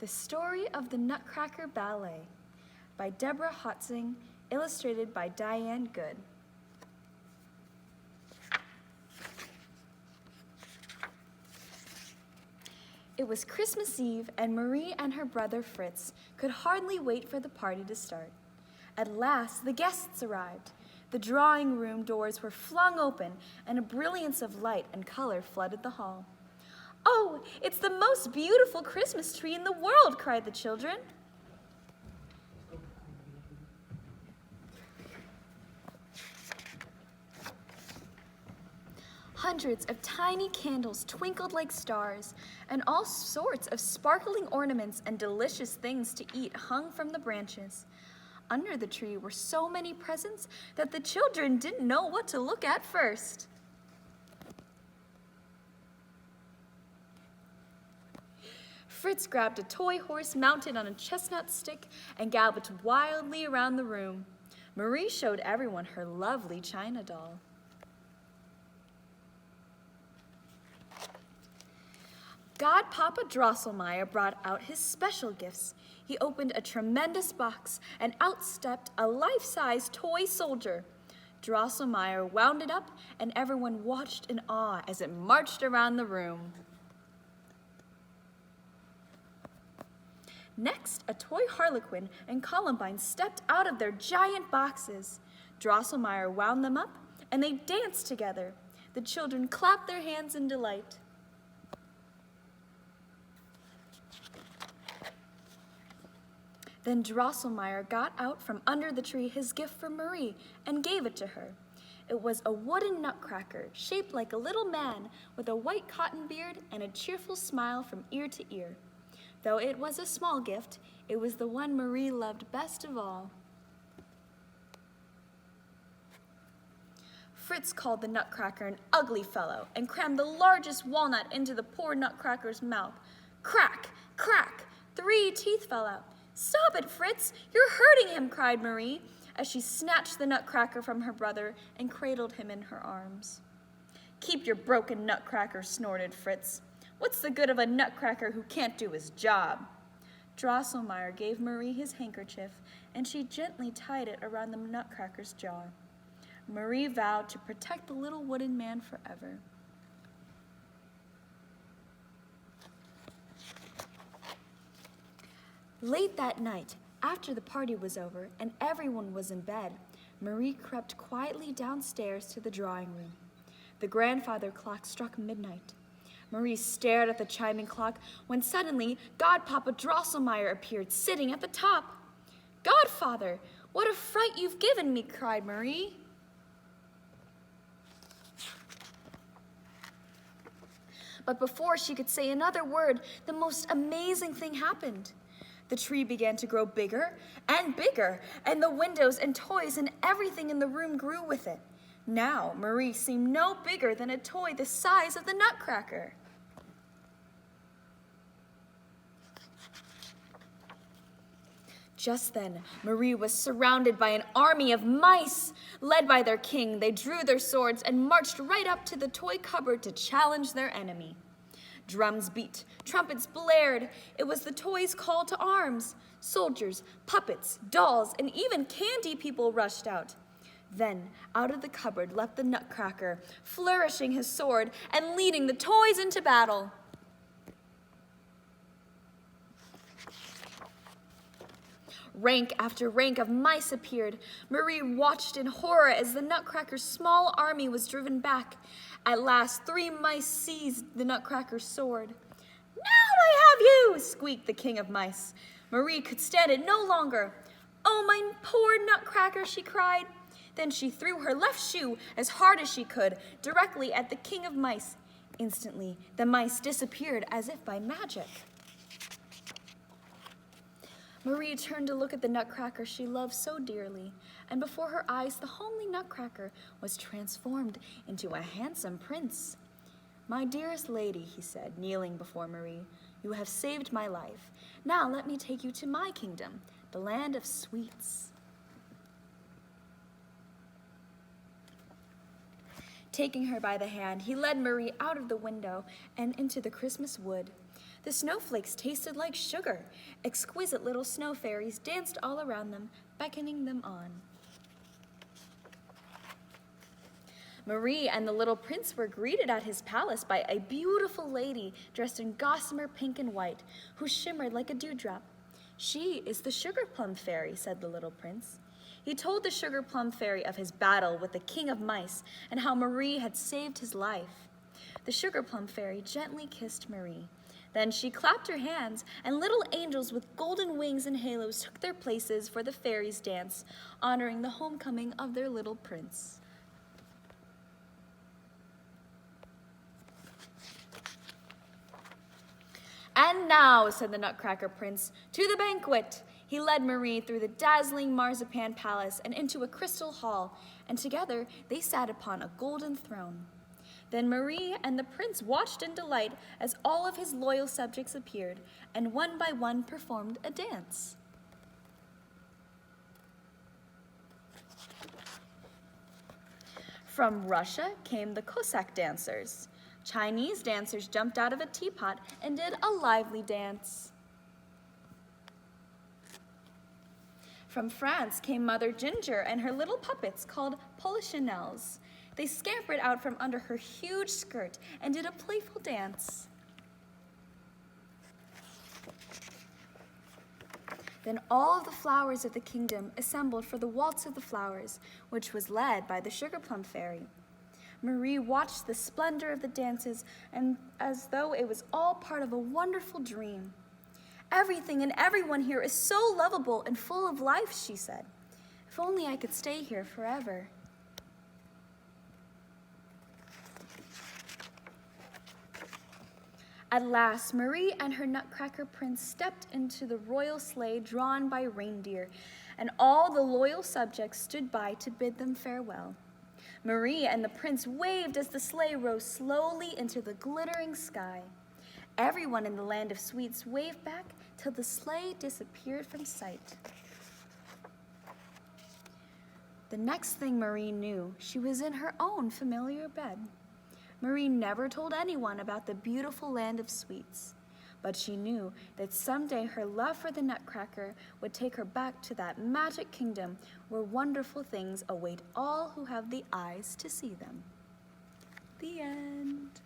The Story of the Nutcracker Ballet by Deborah Hotzing, illustrated by Diane Good. It was Christmas Eve, and Marie and her brother Fritz could hardly wait for the party to start. At last, the guests arrived. The drawing room doors were flung open, and a brilliance of light and color flooded the hall. "Oh, it's the most beautiful Christmas tree in the world!" cried the children. Hundreds of tiny candles twinkled like stars, and all sorts of sparkling ornaments and delicious things to eat hung from the branches. Under the tree were so many presents that the children didn't know what to look at first. Fritz grabbed a toy horse mounted on a chestnut stick and galloped wildly around the room. Marie showed everyone her lovely china doll. Godpapa Drosselmeyer brought out his special gifts. He opened a tremendous box, and out stepped a life-size toy soldier. Drosselmeyer wound it up, and everyone watched in awe as it marched around the room. Next, a toy harlequin and Columbine stepped out of their giant boxes. Drosselmeyer wound them up, and they danced together. The children clapped their hands in delight. Then Drosselmeyer got out from under the tree his gift for Marie and gave it to her. It was a wooden nutcracker shaped like a little man with a white cotton beard and a cheerful smile from ear to ear. Though it was a small gift, it was the one Marie loved best of all. Fritz called the nutcracker an ugly fellow and crammed the largest walnut into the poor nutcracker's mouth. Crack, crack, 3 teeth fell out. "Stop it, Fritz! You're hurting him!" cried Marie, as she snatched the nutcracker from her brother and cradled him in her arms. "Keep your broken nutcracker," snorted Fritz. "What's the good of a nutcracker who can't do his job?" Drosselmeyer gave Marie his handkerchief, and she gently tied it around the nutcracker's jaw. Marie vowed to protect the little wooden man forever. Late that night, after the party was over and everyone was in bed, Marie crept quietly downstairs to the drawing room. The grandfather clock struck midnight. Marie stared at the chiming clock when suddenly Godpapa Drosselmeyer appeared, sitting at the top. "Godfather, what a fright you've given me!" cried Marie. But before she could say another word, the most amazing thing happened. The tree began to grow bigger and bigger, and the windows and toys and everything in the room grew with it. Now, Marie seemed no bigger than a toy the size of the nutcracker. Just then, Marie was surrounded by an army of mice. Led by their king, they drew their swords and marched right up to the toy cupboard to challenge their enemy. Drums beat, trumpets blared. It was the toys' call to arms. Soldiers, puppets, dolls, and even candy people rushed out. Then, out of the cupboard leapt the nutcracker, flourishing his sword and leading the toys into battle. Rank after rank of mice appeared. Marie watched in horror as the nutcracker's small army was driven back. At last, 3 mice seized the nutcracker's sword. "Now I have you!" squeaked the king of mice. Marie could stand it no longer. "Oh, my poor nutcracker!" she cried. Then she threw her left shoe as hard as she could, directly at the king of mice. Instantly, the mice disappeared as if by magic. Marie turned to look at the nutcracker she loved so dearly, and before her eyes the homely nutcracker was transformed into a handsome prince. "My dearest lady," he said, kneeling before Marie, "you have saved my life. Now let me take you to my kingdom, the land of sweets." Taking her by the hand, he led Marie out of the window and into the Christmas wood. The snowflakes tasted like sugar. Exquisite little snow fairies danced all around them, beckoning them on. Marie and the little prince were greeted at his palace by a beautiful lady dressed in gossamer pink and white, who shimmered like a dewdrop. "She is the Sugar Plum Fairy," said the little prince. He told the Sugar Plum Fairy of his battle with the King of Mice and how Marie had saved his life. The Sugar Plum Fairy gently kissed Marie. Then she clapped her hands, and little angels with golden wings and halos took their places for the fairies' dance, honoring the homecoming of their little prince. "And now," said the Nutcracker Prince, "to the banquet." He led Marie through the dazzling marzipan palace and into a crystal hall, and together they sat upon a golden throne. Then Marie and the prince watched in delight as all of his loyal subjects appeared, and one by one performed a dance. From Russia came the Cossack dancers. Chinese dancers jumped out of a teapot and did a lively dance. From France came Mother Ginger and her little puppets called polichinelles. They scampered out from under her huge skirt and did a playful dance. Then all of the flowers of the kingdom assembled for the Waltz of the Flowers, which was led by the Sugar Plum Fairy. Marie watched the splendor of the dances and as though it was all part of a wonderful dream. "Everything and everyone here is so lovable and full of life," she said. "If only I could stay here forever." At last, Marie and her Nutcracker Prince stepped into the royal sleigh drawn by reindeer, and all the loyal subjects stood by to bid them farewell. Marie and the prince waved as the sleigh rose slowly into the glittering sky. Everyone in the land of sweets waved back till the sleigh disappeared from sight. The next thing Marie knew, she was in her own familiar bed. Marie never told anyone about the beautiful land of sweets, but she knew that someday her love for the Nutcracker would take her back to that magic kingdom where wonderful things await all who have the eyes to see them. The end.